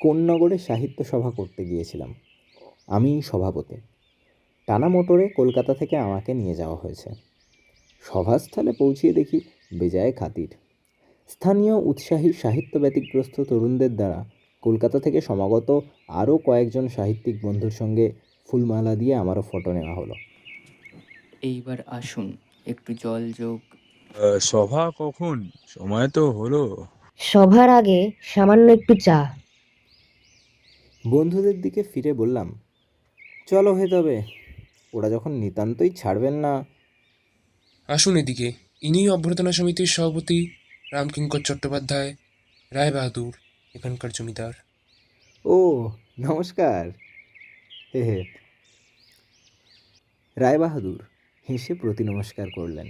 কোন্নগরে সাহিত্য সভা করতে গিয়েছিলাম। আমিই সভাপতি। টানা মোটরে কলকাতা থেকে আমাকে নিয়ে যাওয়া হয়েছে। সভাস্থলে পৌঁছিয়ে দেখি বেজায় খাতির। স্থানীয় উৎসাহী সাহিত্য ব্যতিগ্রস্ত তরুণদের দ্বারা কলকাতা থেকে সমাগত আরও কয়েকজন সাহিত্যিক বন্ধুর সঙ্গে ফুলমালা দিয়ে আমারও ফটো নেওয়া হলো। এইবার আসুন একটু জল যোগ। সভা কখন? সময় তো হলো। সভার আগে সামান্য একটু চা। বন্ধুদের দিকে ফিরে বললাম, চলো হে তবে। ওরা যখন নিতান্তই ছাড়বেন না। আসুন এদিকে, ইনিই অভ্যর্থনা সমিতির সভাপতি রামকিঙ্কর চট্টোপাধ্যায়, রায়বাহাদুর, এখানকার জমিদার। ও নমস্কার। হে হে। রায়বাহাদুর হেসে প্রতি নমস্কার করলেন।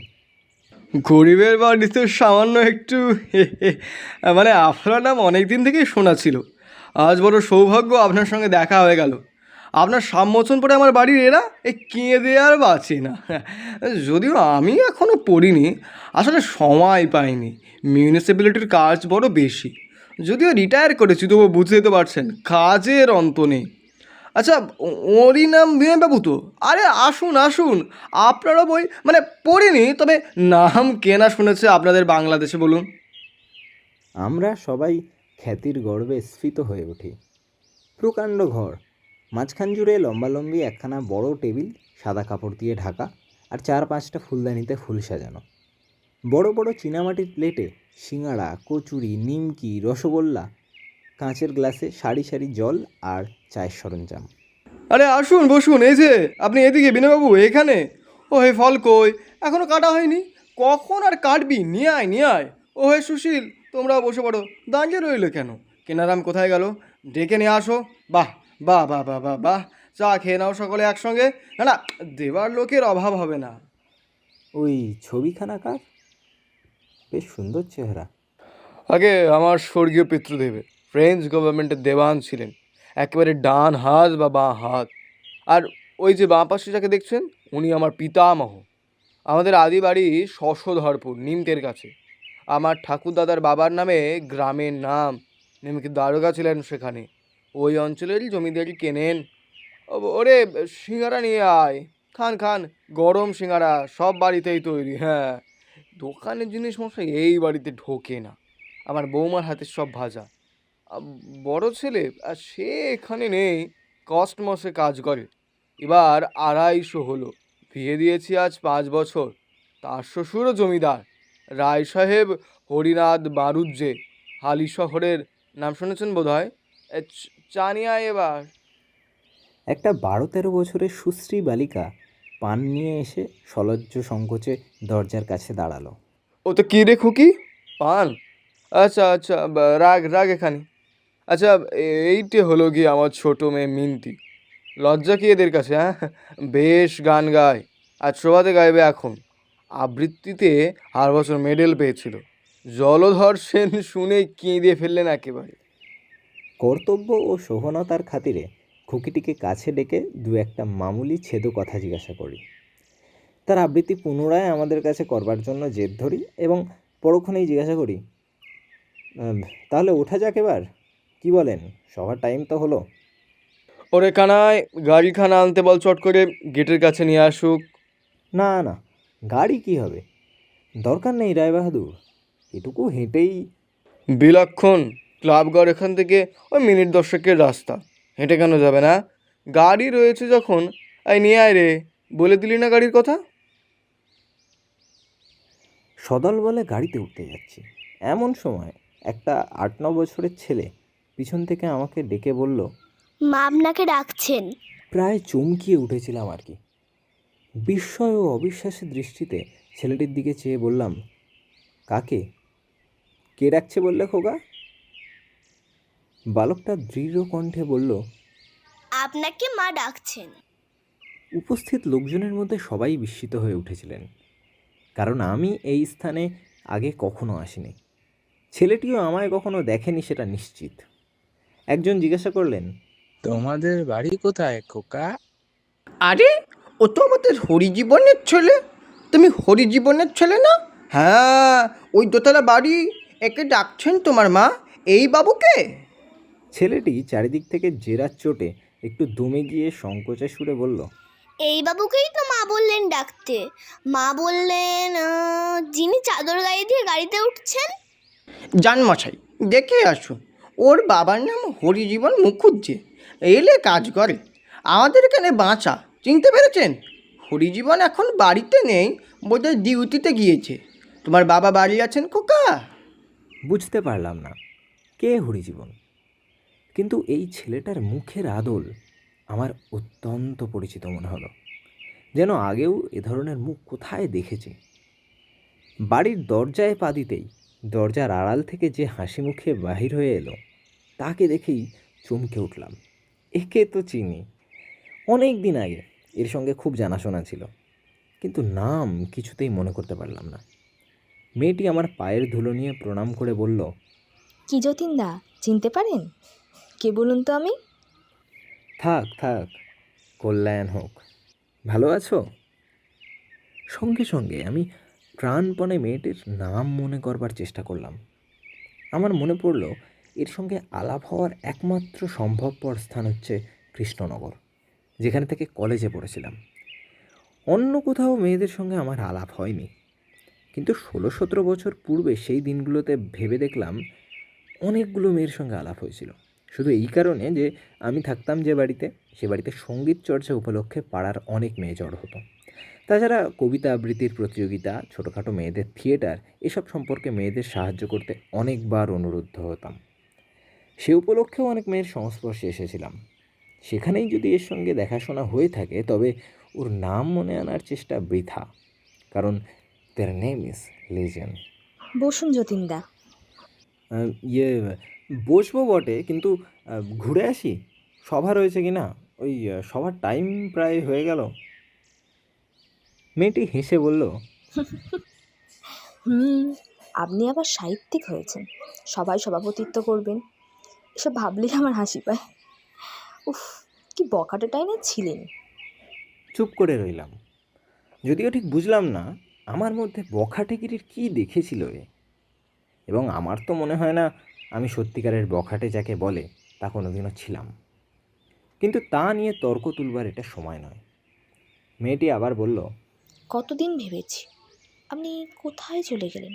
গরিবের বাড়িতে সামান্য একটু মানে আপনার নাম অনেক দিন থেকেই শোনা ছিল। আজ বড় সৌভাগ্য আপনার সঙ্গে দেখা হয়ে গেল। আপনার সামমোচন পরে আমার বাড়ির এরা কেঁদে আর বাঁচে না। যদিও আমি এখনও পড়িনি, আসলে সময় পাইনি। মিউনিসিপ্যালিটির কাজ বড় বেশি। যদিও রিটায়ার করেছি, তবু বুঝতেই তো পারছেন কাজের অন্ত নেই। আচ্ছা, ওরই নাম বিনয়বাবু তো? আরে আসুন আসুন, আপনারও বই মানে পড়িনি, তবে নাম কেনা শুনেছে আপনাদের বাংলাদেশে। বলুন। আমরা সবাই খ্যাতির গর্বে স্ফীত হয়ে উঠি। প্রকাণ্ড ঘর, মাঝখান জুড়ে লম্বালম্বি একখানা বড় টেবিল, সাদা কাপড় দিয়ে ঢাকা, আর 4-5টা ফুলদানিতে ফুল সাজানো। বড় বড় চীনামাটির প্লেটে সিঙাড়া, কচুরি, নিমকি, রসগোল্লা, কাঁচের গ্লাসে সারি সারি জল আর চায়ের সরঞ্জাম। আরে আসুন বসুন, এই যে আপনি এদিকে বিনয়বাবু, এখানে। ও হে ফল কই, এখনও কাটা হয়নি? কখন আর কাটবি? নিয়ে আয় নিয়ে আয়। ও হে সুশীল, তোমরাও বসে পড়ো। দাঁড়িয়ে রইলে কেন? কেনারাম কোথায় গেল? ডেকে নিয়ে আসো। বাহ বাহ বাহ বাহ বাহ বাহ, চা খেয়ে নাও সকলে একসঙ্গে। না না, দেবার লোকের অভাব হবে না। ওই ছবিখানা কার? বেশ সুন্দর চেহারা। আগে আমার স্বর্গীয় পিতৃদেবের, ফ্রেঞ্চ গভর্নমেন্টের দেওয়ান ছিলেন, একেবারে ডান হাত বা বাঁ হাত। আর ওই যে বাঁ পাশে যাকে দেখছেন, উনি আমার পিতামহ। আমাদের আদি বাড়ি শশধরপুর, নিমকের কাছে। আমার ঠাকুরদাদার বাবার নামে গ্রামের নাম। নিমকি দারোগা ছিলেন সেখানে। ওই অঞ্চলেরই জমিদারি কেনেন। ওরে সিঙ্গারা নিয়ে আয়, খান খান। গরম সিঙ্গারা সব বাড়িতেই তৈরি। হ্যাঁ, দোকানের জিনিস মশাই এই বাড়িতে ঢোকে না। আমার বৌমার হাতের সব ভাজা। বড় ছেলে সে এখানে নেই, কস্টমসে কাজ করে। এবার 250 হলো। বিয়ে দিয়েছি আজ 5 বছর। তার শ্বশুরও জমিদার, রায় সাহেব হরিনাথ বারুজ্জে। হালি শহরের নাম শুনেছেন বোধ হয়। চা নিয়ে আয় এবার। একটা 12-13 বছরের সুশ্রী বালিকা পান নিয়ে এসে সলজ্জ সংকোচে দরজার কাছে দাঁড়ালো। ও তো কী রে খুকি, পান? আচ্ছা আচ্ছা, রাগ রাগ এখানে। আচ্ছা, এইটে হলো গিয়ে আমার ছোট মেয়ে মিন্তি। লজ্জা কি এদের কাছে? হ্যাঁ, বেশ গান গায়, আর শোভাতে গাইবে এখন। আবৃত্তিতে আর বছর মেডেল পেয়েছিল। জলধর সেন শুনে কেঁদে ফেললেন একেবারে। কর্তব্য ও সহনতার খাতিরে খুকিটিকে কাছে ডেকে 2-1টা মামুলি ছেদো কথা জিজ্ঞাসা করি। তার আবৃত্তি পুনরায় আমাদের কাছে করবার জন্য জেদ ধরি এবং পরক্ষণেই জিজ্ঞাসা করি, তাহলে ওঠা যাক এবার? কি বলেন, সবার টাইম তো হলো। ওরে কানাই, গাড়িখানা আনতে বল, চট করে গেটের কাছে নিয়ে আসুক। না না, গাড়ি কি হবে, দরকার নেই রায়বাহাদুর, এটুকু হেঁটেই। বিলক্ষণ, ক্লাবঘর এখান থেকে ওই মিনিট 10-এর রাস্তা। হেঁটে কেন যাবে না? গাড়ি রয়েছে যখন। এই নিয়ে আয় রে, বলে দিলি না গাড়ির কথা? সদল বলে গাড়িতে উঠতে যাচ্ছি, এমন সময় একটা 8-9 বছরের ছেলে পিছন থেকে আমাকে ডেকে বলল, মা আপনাকে ডাকছেন। প্রায় চমকিয়ে উঠেছিলাম আর কি। বিস্ময় ও অবিশ্বাসের দৃষ্টিতে ছেলেটির দিকে চেয়ে বললাম, কাকে? কে ডাকছে বললে খোকা? বালকটা দৃঢ় কণ্ঠে বলল, আপনাকে মা ডাকছেন। উপস্থিত লোকজনের মধ্যে সবাই বিস্মিত হয়ে উঠেছিলেন, কারণ আমি এই স্থানে আগে কখনো আসিনি। ছেলেটিও আমায় কখনো দেখেনি সেটা নিশ্চিত। একজন জিজ্ঞাসা করলেন, তোমাদের বাড়ি কোথায় খোকা? আরে, ও তো আমাদের হরিজীবনের ছেলে। তুমি হরিজীবনের ছেলে না? হ্যাঁ, ওই দোতলা বাড়ি। একে ডাকছেন তোমার মা, এই বাবুকে? ছেলেটি চারিদিক থেকে জেরার চোটে একটু দমে গিয়ে সংকোচে সুরে বলল, এই বাবুকেই তো মা বললেন ডাকতে। মা বললেন যিনি চাদর গায়ে দিয়ে গাড়িতে উঠছেন। জানমশাই, দেখে আসুন, ওর বাবার নাম হরিজীবন মুখুজ্জে, এলে কাজ করে আমাদের এখানে বাঁচা, চিনতে পেরেছেন? হরিজীবন এখন বাড়িতে নেই, বোধহয় ডিউটিতে গিয়েছে। তোমার বাবা বাড়ি আছেন খোকা? বুঝতে পারলাম না কে হরিজীবন, কিন্তু এই ছেলেটার মুখের আদল আমার অত্যন্ত পরিচিত মনে হলো, যেন আগেও এ ধরনের মুখ কোথায় দেখেছি। বাড়ির দরজায় পা দিতেই দরজার আড়াল থেকে যে হাসি মুখে বাহির হয়ে এলো তাকে দেখেই চমকে উঠলাম। একে তো চিনি, অনেক দিন আগে এর সঙ্গে খুব জানাশোনা ছিল, কিন্তু নাম কিছুতেই মনে করতে পারলাম না। মেয়েটি আমার পায়ের ধুলো নিয়ে প্রণাম করে বলল, কি যতীনদা, চিনতে পারেন? কে বলুন তো আমি? থাক থাক, কল্যাণ হোক। ভালো আছো? সঙ্গে সঙ্গে আমি প্রাণপণে মেয়েটির নাম মনে করবার চেষ্টা করলাম। আমার মনে পড়ল এর সঙ্গে আলাপ হওয়ার একমাত্র সম্ভবপর স্থান হচ্ছে কৃষ্ণনগর, যেখানে থেকে কলেজে পড়েছিলাম। অন্য কোথাও মেয়েদের সঙ্গে আমার আলাপ হয়নি, কিন্তু 16-17 বছর পূর্বে সেই দিনগুলোতে ভেবে দেখলাম অনেকগুলো মেয়ের সঙ্গে আলাপ হয়েছিল। শুধু এই কারণে যে আমি থাকতাম যে বাড়িতে, সে বাড়িতে সঙ্গীত চর্চা উপলক্ষে পাড়ার অনেক মেয়ে জড়ো হতো। তাছাড়া কবিতা আবৃত্তির প্রতিযোগিতা, ছোটোখাটো মেয়েদের থিয়েটার, এসব সম্পর্কে মেয়েদের সাহায্য করতে অনেকবার অনুরুদ্ধ হতাম। সে উপলক্ষেও অনেক মেয়ের সংস্পর্শে এসেছিলাম। সেখানেই যদি এর সঙ্গে দেখাশোনা হয়ে থাকে তবে ওর নাম মনে আনার চেষ্টা বৃথা, কারণ তার নেম ইজ লিজেন্ড। বসুন যতীনদা। ইয়ে, বসবো বটে, কিন্তু ঘুরে আসি, সভা রয়েছে কি না, ওই সভার টাইম প্রায় হয়ে গেল। মেয়েটি হেসে বলল, আপনি আবার সাহিত্যিক হয়েছেন, সবাই সভাপতিত্ব করবেন, এসব ভাবলেই আমার হাসি পায়। উফ, কি বখাটেটাই না ছিলেন। চুপ করে রইলাম। যদিও ঠিক বুঝলাম না আমার মধ্যে বখাটেগিরির কী দেখেছিল এ, এবং আমার তো মনে হয় না আমি সত্যিকারের বখাটে যাকে বলে তা কোনোদিনও ছিলাম। কিন্তু তা নিয়ে তর্ক তুলবার এটা সময় নয়। মেয়েটি আবার বলল, কতদিন ভেবেছি আপনি কোথায় চলে গেলেন,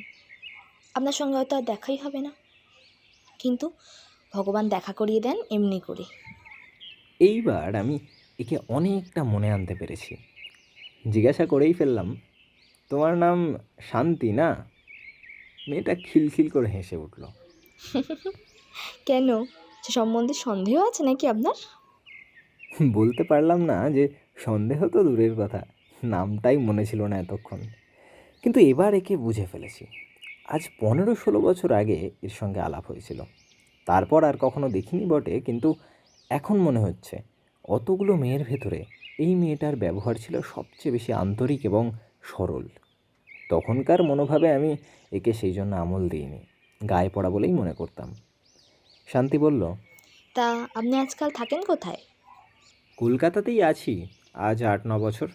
আপনার সঙ্গে হয়তো আর দেখাই হবে না, কিন্তু ভগবান দেখা করিয়ে দেন এমনি করে। এইবার আমি একে অনেকটা মনে আনতে পেরেছি। জিজ্ঞাসা করেই ফেললাম, তোমার নাম শান্তি না? মেয়েটা খিলখিল করে হেসে উঠল। কেন, সে সম্বন্ধে সন্দেহ আছে নাকি আপনার? বলতে পারলাম না যে সন্দেহ তো দূরের কথা, নামটাই মনে ছিল না এতক্ষণ। কিন্তু এবার একে বুঝে ফেলেছি। আজ 15-16 বছর আগে এর সঙ্গে আলাপ হয়েছিল, তারপর আর কখনো দেখিনি বটে, কিন্তু এখন মনে হচ্ছে অতগুলো মেয়ের ভেতরে এই মেয়েটার ব্যবহার ছিল সবচেয়ে বেশি আন্তরিক এবং সরল। তখনকার মনোভাবে আমি একে সেই জন্য আমল দিইনি, গায়ে পড়া বলেই মনে করতাম। শান্তি বলল, তা আপনি আজকাল থাকেন কোথায়? কলকাতাতেই আছি আজ 8-9 বছর।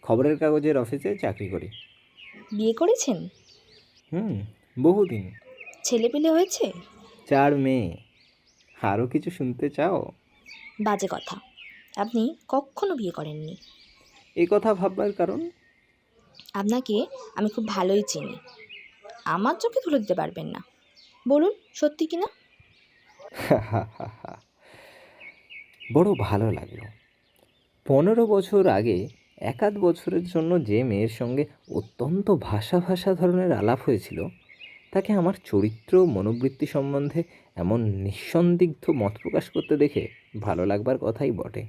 খবরের কাগজের অফিসে চাকরি করি। বিয়ে করেছেন? বহুদিন। ছেলে পেলে হয়েছে? 4 মেয়ে। আরও কিছু শুনতে চাও? বাজে কথা, আপনি কখনো বিয়ে করেননি। এ কথা ভাববার কারণ? আপনাকে আমি খুব ভালোই চিনি, আমার চোখে তুলে দিতে পারবেন না। বলুন সত্যি কি না? বড় ভালো লাগলো। 15 বছর আগে 1-8 বছরের জন্য যে মেয়ের সঙ্গে অত্যন্ত ভাষা ভাষা ধরনের আলাপ হয়েছিল, তাকে আমার চরিত্র মনোবৃত্তি সম্বন্ধে এমন নিঃসন্দিগ্ধ মত প্রকাশ করতে দেখে ভালো লাগবার কথাই বটে।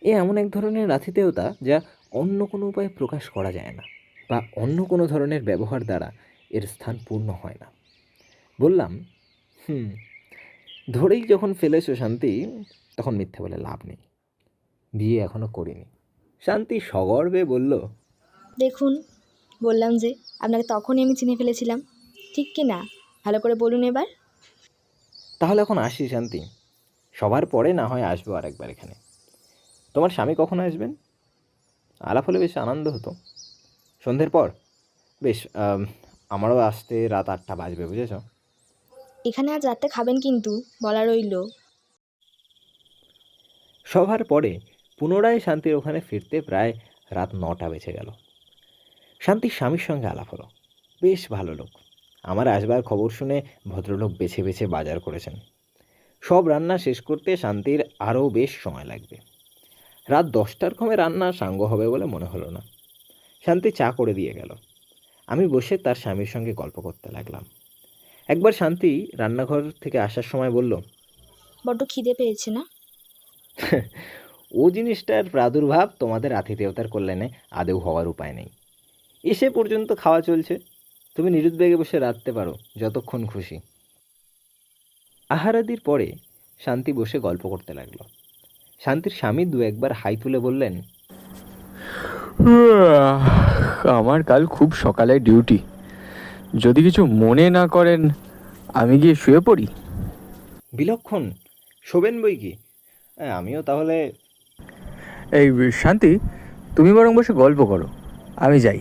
এ এমন এক ধরনের আতিথেয়তা যা অন্য কোনো উপায়ে প্রকাশ করা যায় না, বা অন্য কোনো ধরনের ব্যবহার দ্বারা এর স্থান পূর্ণ হয় না। বললাম, ধরেই যখন ফেলেছো শান্তি, তখন মিথ্যে বলে লাভ নেই। বিয়ে এখনও করিনি। শান্তি সগর্বে বলল, দেখুন, বললাম যে আপনাকে তখনই আমি চিনে ফেলেছিলাম, ঠিক কি না? ভালো করে বলুন এবার। তাহলে এখন আসি শান্তি, সবার পরে না হয় আসবো আরেকবার এখানে। তোমার স্বামী কখন আসবেন? আলাপ হলে বেশ আনন্দ হতো। সন্ধ্যের পর? বেশ, আমারও আসতে রাত 8টা বাজবে, বুঝেছ? এখানে আজ রাতে খাবেন কিন্তু, বলা রইল। সভার পরে পুনরায় শান্তির ওখানে ফিরতে প্রায় রাত 9টা বেজে গেল। শান্তির স্বামীর সঙ্গে আলাপ হলো। বেশ ভালো লোক। আমার আসবার খবর শুনে ভদ্রলোক বেছে বেছে বাজার করেছেন। সব রান্না শেষ করতে শান্তির আরও বেশ সময় লাগবে। রাত 10টার কমে রান্না সাঙ্গ হবে বলে মনে হলো না। শান্তি চা করে দিয়ে গেল। আমি বসে তার স্বামীর সঙ্গে গল্প করতে লাগলাম। একবার শান্তি রান্নাঘর থেকে আসার সময় বলল, বড্ড খিদে পেয়েছে না? ও জিনিসটার প্রাদুর্ভাব তোমাদের আতিথেয়তার কল্যাণে আদৌ হওয়ার উপায় নেই। এসে পর্যন্ত খাওয়া চলছে, তুমি নিরুদ্বেগে বসে রাখতে পারো যতক্ষণ খুশি। আহারাদির পরে শান্তি বসে গল্প করতে লাগলো। শান্তির স্বামী দু একবার হাই তুলে বললেন, আমার কাল খুব সকালে ডিউটি। যদি কিছু মনে না করেন আমি গিয়ে শুয়ে পড়ি। বিলক্ষণ, শোবেন বই কি? আমিও তাহলে। এই শান্তি, তুমি বরং বসে গল্প করো, আমি যাই।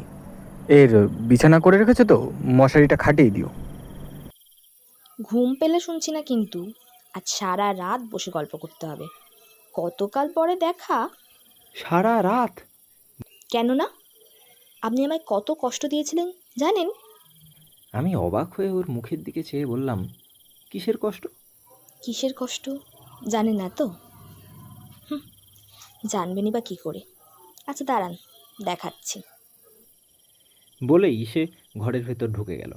এর বিছানা করে রেখেছো তো, মশারিটা খাটিয়ে দিও। ঘুম পেলে শুনছি না কিন্তু, আজ সারা রাত বসে গল্প করতে হবে। কতকাল পরে দেখা। সারা রাত? কেন না? আপনি আমায় কত কষ্ট দিয়েছিলেন জানেন? আমি অবাক হয়ে ওর মুখের দিকে চেয়ে বললাম, কিসের কষ্ট? কিসের কষ্ট জানেন না তো? জানবেনই বা কী করে। আচ্ছা দাঁড়ান, দেখাচ্ছি। বলেই সে ঘরের ভেতর ঢুকে গেল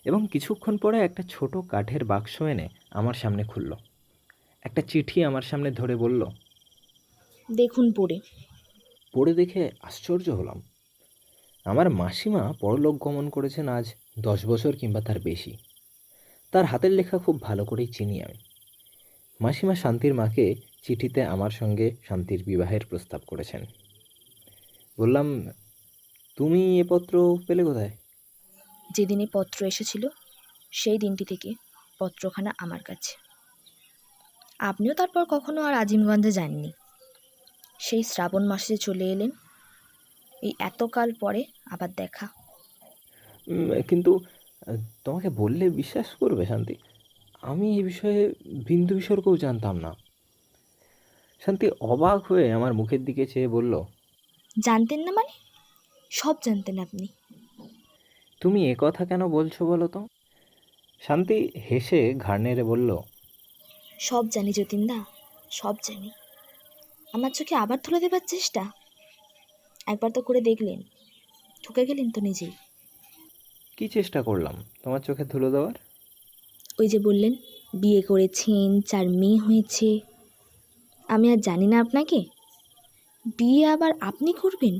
এবং কিছুক্ষণ পরে একটা ছোট কাঠের বাক্স এনে আমার সামনে খুলল। একটা চিঠি আমার সামনে ধরে বলল, দেখুন পড়ে। পড়ে দেখে আশ্চর্য হলাম। আমার মাসিমা পরলোক গমন করেছেন আজ 10 বছর কিংবা তার বেশি। তার হাতের লেখা খুব ভালো করেই চিনি আমি। মাসিমা শান্তির মাকে চিঠিতে আমার সঙ্গে শান্তির বিবাহের প্রস্তাব করেছেন। বললাম, তুমি এ পত্র পেলে কোথায়? যেদিনই পত্র এসেছিল সেই দিনটি থেকে পত্রখানা আমার কাছে। আপনিও তারপর কখনো আর আজিমগঞ্জে যাননি। সেই শ্রাবণ মাসে যে চলে এলেন, এই এতকাল পরে আবার দেখা। কিন্তু তোমাকে বললে বিশ্বাস করবে শান্তি, আমি এই বিষয়ে বিন্দু বিসর্গও জানতাম না। শান্তি অবাক হয়ে আমার মুখের দিকে চেয়ে বলল, জানতেন না মানে? সব জানতেন আপনি। তুমি এ কথা কেন বলছো বলো তো? শান্তি হেসে ঘাড় নেড়ে বলল, সব জানি যতীনদা, সব জানি। আমার চোখে আবার ধুলে দেবার চেষ্টা? একবার তো করে দেখলেন, ঠকে গেলেন তো নিজেই। কি চেষ্টা করলাম তোমার চোখে ধুলো দেওয়ার? ওই যে বললেন বিয়ে করেছেন, 4 মেয়ে হয়েছে। আমি আর জানি না আপনাকে? বিয়ে আবার আপনি করবেন?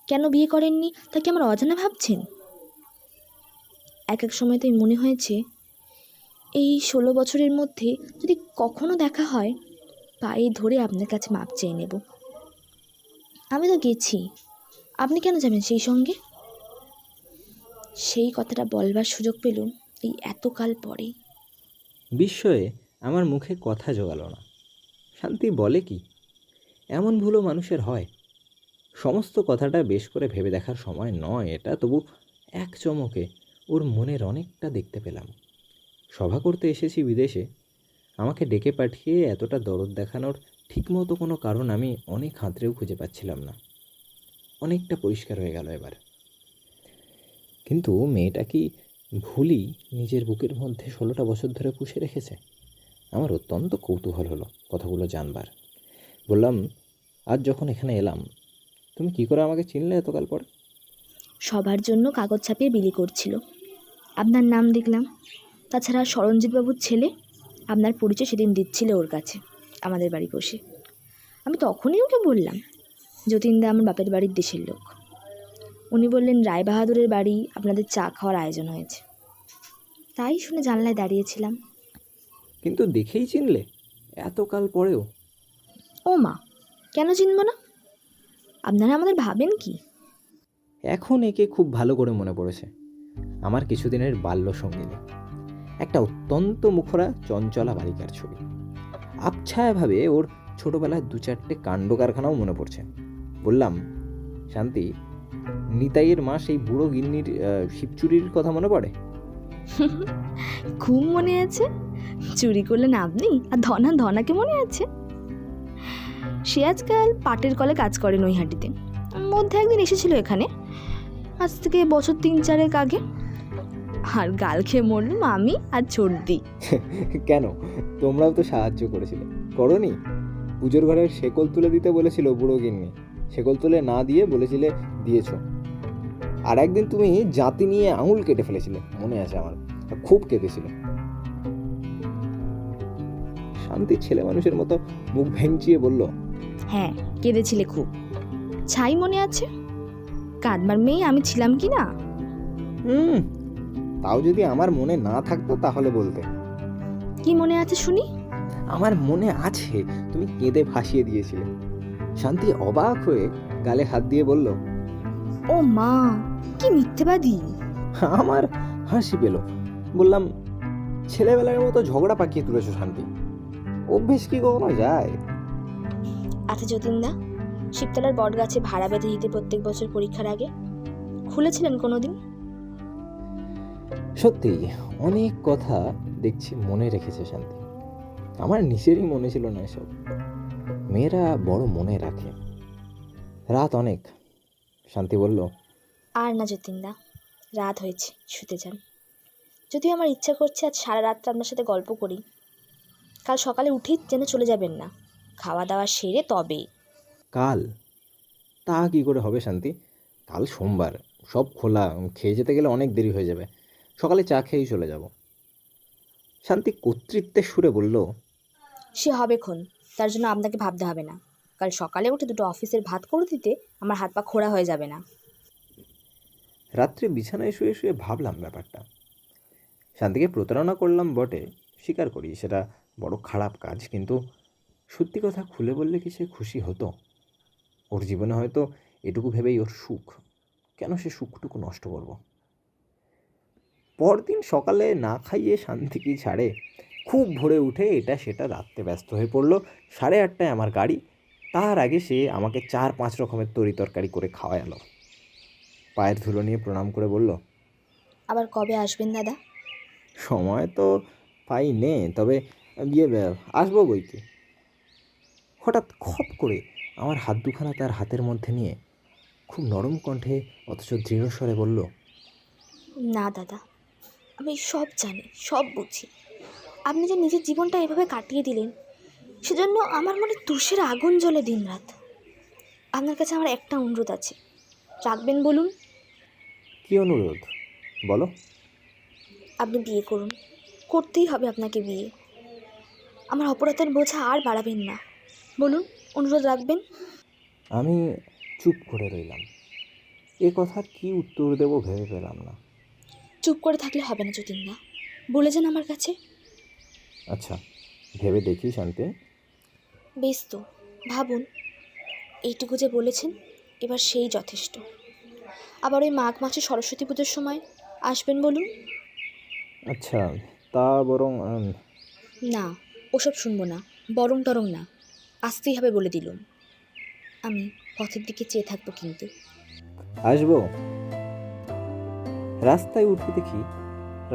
কেন বিয়ে করেননি তা কি আমার অজানা ভাবছেন? এক এক সময় তো মনে হয়েছে এই 16 বছরের মধ্যে যদি কখনো দেখা হয়, পায়ে ধরে আপনার কাছে মাপ চেয়ে নেব। আমি তো গেছি, আপনি কেন যাবেন সেই সঙ্গে? সেই কথাটা বলবার সুযোগ পেলুম এই এতকাল পরে। বিস্ময়ে আমার মুখে কথা জোগালো না। শান্তি বলে কি? এমন ভুলও মানুষের হয়? সমস্ত কথাটা বেশ করে ভেবে দেখার সময় নয় এটা, তবু এক চমকে ওর মনের অনেকটা দেখতে পেলাম। সভা করতে এসেছি বিদেশে, আমাকে ডেকে পাঠিয়ে এতটা দরদ দেখানোর ঠিকমতো কোনো কারণ আমি অনেক হাতড়েও খুঁজে পাচ্ছিলাম না। অনেকটা পরিষ্কার হয়ে গেল এবার। কিন্তু মেয়েটা কি ভুলই নিজের বুকের মধ্যে 16টা বছর ধরে পুষে রেখেছে? আমার অত্যন্ত কৌতূহল হলো কথাগুলো জানবার। বললাম, আজ যখন এখানে এলাম, তুমি কি করে আমাকে চিনলে এতকাল পরে? সবার জন্য কাগজ ছাপিয়ে বিলি করছিল, আপনার নাম দেখলাম। তাছাড়া সরঞ্জিতবাবুর ছেলে আপনার পরিচয় সেদিন দিচ্ছিল ওর কাছে আমাদের বাড়ি বসে। আমি তখনই ওকে বললাম, যতীনদা আমার বাপের বাড়ির দেশের লোক। উনি বললেন রায়বাহাদুরের বাড়ি আপনাদের চা খাওয়ার আয়োজন হয়েছে। তাই শুনে জানলায় দাঁড়িয়েছিলাম। কিন্তু দেখেই চিনলে এতকাল পরেও? ও মা, কেন চিনব না? আপনারা আমাদের ভাবেন কি? এখন একে খুব ভালো করে মনে পড়েছে। আমার কিছুদিনের বাল্য সঙ্গিনী, একটা অত্যন্ত মুখরা চঞ্চলা বালিকার ছবি। আবছায়াভাবে ওর ছোটোবেলায় 2-4টে কাণ্ড কারখানাও মনে পড়ছে। বললাম, শান্তি, নিতাইয়ের মা সেই বুড়ো গিন্নির শিবচুরির কথা মনে পড়ে? খুব মনে আছে। চুরি করলেন আপনি, আর ধনাকে মনে আছে? সে আজকাল পাটের কলে কাজ করে নৈহাটিতে। মধ্যে একদিন এসেছিল এখানে, আজ থেকে বছর 3-4 আগে। আর গাল খেয়ে মরলাম আমি আর ছোটদি। কেন, তোমরাও তো সাহায্য করেছিলে, করনি? পুজোর ঘরের শেকল তুলে দিতে বলেছিল বুড়ো গিন্নি, শেকল তুলে না দিয়ে বলেছিলে দিয়েছো। আর একদিন তুমি জাতি নিয়ে আঙুল কেটে ফেলেছিলে, মনে আছে আমার, আর খুব কেঁদেছিলে। শান্তি ছেলে মানুষের মতো মুখ ভেঙচিয়ে বলল, হ্যাঁ, কেঁদেছিলে খুব। ছাই মনে আছে? কাঁদবার মেয়ে আমি ছিলাম কি না? তাও যদি আমার মনে না থাকতো তাহলে বলতে। কি মনে আছে শুনি? আমার মনে আছে, তুমি কেঁদে ভাসিয়ে দিয়েছিলে। শান্তি অবাক হয়ে গালে হাত দিয়ে বলল, ও মা, কি মিথ্যেবাদী! আমার হাসি পেল। বললাম, ছেলেবেলার মতো ঝগড়া পাকিয়ে তুলেছো শান্তি, অভ্যেস কি কখনো যায়? আচ্ছা যতীনদা, শিবতলার বট গাছে ভাড়া বেঁধে দিতে প্রত্যেক বছর পরীক্ষার আগে খুলেছিলেন কোনোদিন? সত্যি অনেক কথা দেখছি মনে রেখেছে শান্তি। আমার নিজেরই মনে ছিল না এসব। মেয়েরা বড় মনে রাখে। রাত অনেক। শান্তি বলল, আর না যতীনদা, রাত হয়েছে, শুতে যান। যদিও আমার ইচ্ছা করছে আজ সারা রাতটা আপনার সাথে গল্প করি। কাল সকালে উঠেই যেন চলে যাবেন না, খাওয়া দাওয়া সেরে তবেই। কাল? তা কি করে হবে শান্তি? কাল সোমবার, সব খোলা, খেয়ে যেতে গেলে অনেক দেরি হয়ে যাবে। সকালে চা খেয়েই চলে যাব। শান্তি কর্তৃত্বের সুরে বলল, সে হবে খন, তার জন্য আপনাকে ভাবতে হবে না। কাল সকালে উঠে দুটো অফিসের ভাত করে দিতে আমার হাত পা খোড়া হয়ে যাবে না। রাত্রে বিছানায় শুয়ে শুয়ে ভাবলাম ব্যাপারটা। শান্তিকে প্রতারণা করলাম বটে, স্বীকার করি সেটা বড় খারাপ কাজ, কিন্তু সত্যি কথা খুলে বললে কি সে খুশি হতো? ওর জীবনে হয়তো এটুকু ভেবেই ওর সুখ, কেন সে সুখটুকু নষ্ট করব? পরদিন সকালে না খাইয়ে শান্তি কি ছাড়ে। খুব ভোরে উঠে এটা সেটা রাখতে ব্যস্ত হয়ে পড়লো। 8:30 আমার গাড়ি। তার আগে সে আমাকে 4-5 রকমের তরি তরকারি করে খাওয়ালো। পায়ের ধুলো নিয়ে প্রণাম করে বলল, আবার কবে আসবেন দাদা? সময় তো পাই নে, তবে আসবো বই কি। হঠাৎ খপ করে আমার হাত দুখানা তার হাতের মধ্যে নিয়ে খুব নরম কণ্ঠে অথচ দৃঢ় স্বরে বলল, না দাদা, আমি সব জানি, সব বুঝি। আপনি যে নিজের জীবনটা এভাবে কাটিয়ে দিলেন, সেজন্য আমার মনে তুষের আগুন জ্বলে দিনরাত। আপনার কাছে আমার একটা অনুরোধ আছে, রাখবেন বলুন? কি অনুরোধ বলো? আপনি বিয়ে করুন, করতেই হবে আপনাকে বিয়ে। আমার অপরাধের বোঝা আর বাড়াবেন না, বলুন, অনুরোধ রাখবেন? আমি চুপ করে রইলাম। এ কথার কি উত্তর দেবো ভেবে পেলাম না। চুপ করে থাকলে হবে না যতীনদা, বলে যান আমার কাছে। আচ্ছা, ভেবে দেখি শান্তি। বেশ তো, ভাবুন। এইটুকু যে বলেছেন, এবার সেই যথেষ্ট। আবার ওই মাঘ মাসে সরস্বতী পুজোর সময় আসবেন বলুন। আচ্ছা, তা বরং না, ওসব শুনবো না, বরং টরং না, আসতেই হবে বলে দিলুম। আমি পথের দিকে চেয়ে থাকবো কিন্তু। আসবো। রাস্তায় উঠে দেখি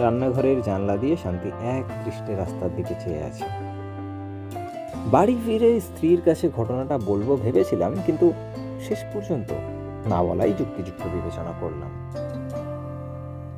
রান্নাঘরের জানলা দিয়ে শান্তি এক দৃষ্টে রাস্তার দিকে চেয়ে আছে। বাড়ি ফিরে স্ত্রীর কাছে ঘটনাটা বলবো ভেবেছিলাম, কিন্তু শেষ পর্যন্ত না বলাই যুক্তিযুক্ত বিবেচনা করলাম।